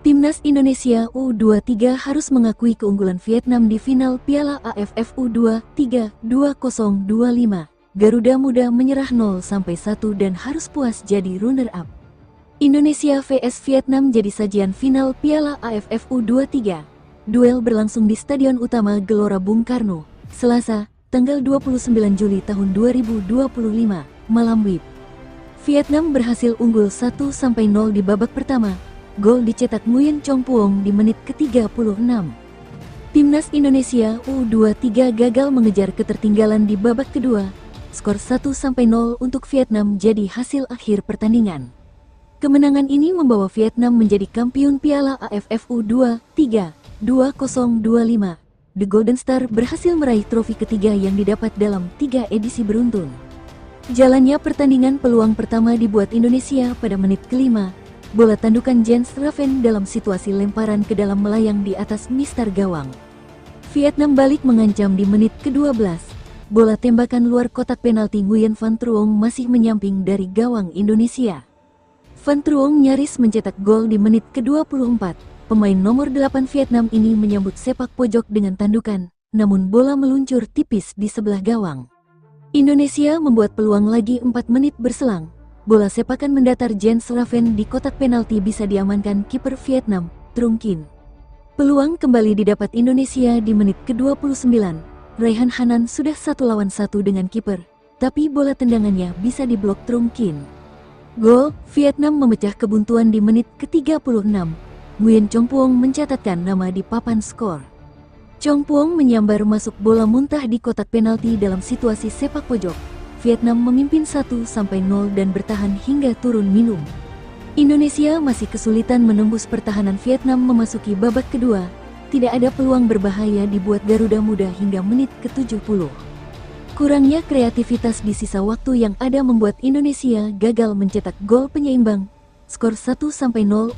Timnas Indonesia U23 harus mengakui keunggulan Vietnam di final Piala AFF U23 2025. Garuda Muda menyerah 0-1 dan harus puas jadi runner-up. Indonesia vs Vietnam jadi sajian final Piala AFF U23. Duel berlangsung di Stadion Utama Gelora Bung Karno, Selasa, tanggal 29 Juli tahun 2025, malam WIB. Vietnam berhasil unggul 1-0 di babak pertama. Gol dicetak Nguyen Chong Puong di menit ke-36. Timnas Indonesia U23 gagal mengejar ketertinggalan di babak kedua. Skor 1-0 untuk Vietnam jadi hasil akhir pertandingan. Kemenangan ini membawa Vietnam menjadi kampiun Piala AFF U23 2025. The Golden Star berhasil meraih trofi ketiga yang didapat dalam 3 edisi beruntun. Jalannya pertandingan, peluang pertama dibuat Indonesia pada menit ke-5. Bola tandukan Jens Raven dalam situasi lemparan ke dalam melayang di atas mistar gawang. Vietnam balik mengancam di menit ke-12. Bola tembakan luar kotak penalti Nguyen Van Truong masih menyamping dari gawang Indonesia. Van Truong nyaris mencetak gol di menit ke-24. Pemain nomor 8 Vietnam ini menyambut sepak pojok dengan tandukan, namun bola meluncur tipis di sebelah gawang. Indonesia membuat peluang lagi 4 menit berselang. Bola sepakan mendatar Jens Raven di kotak penalti bisa diamankan kiper Vietnam, Trung Kin. Peluang kembali didapat Indonesia di menit ke-29. Raihan Hanan sudah 1-1 dengan kiper, tapi bola tendangannya bisa diblok Trung Kin. Gol Vietnam memecah kebuntuan di menit ke-36. Nguyen Chong Puong mencatatkan nama di papan skor. Chong Puong menyambar masuk bola muntah di kotak penalti dalam situasi sepak pojok. Vietnam memimpin 1-0 dan bertahan hingga turun minum. Indonesia masih kesulitan menembus pertahanan Vietnam memasuki babak kedua. Tidak ada peluang berbahaya dibuat Garuda Muda hingga menit ke-70. Kurangnya kreativitas di sisa waktu yang ada membuat Indonesia gagal mencetak gol penyeimbang. Skor 1-0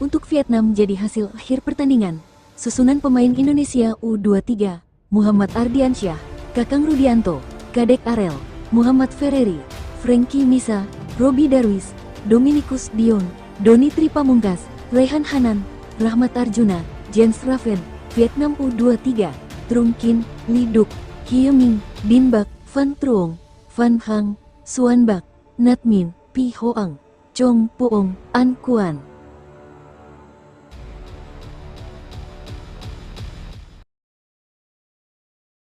untuk Vietnam jadi hasil akhir pertandingan. Susunan pemain Indonesia U23, Muhammad Ardiansyah, Kakang Rudianto, Kadek Arel, Muhammad Ferreri, Frankie Misa, Robi Darwis, Dominikus Dion, Doni Tripamungkas, Raihan Hanan, Rahmat Arjuna, Jens Raven. Vietnam U23, Trung Kin, Lee Duc, Hie Minh, Din Bak, Van Truong, Van Hang, Suan Bak, Nat Min, Pi Hoang, Chong Puong, An Kuan.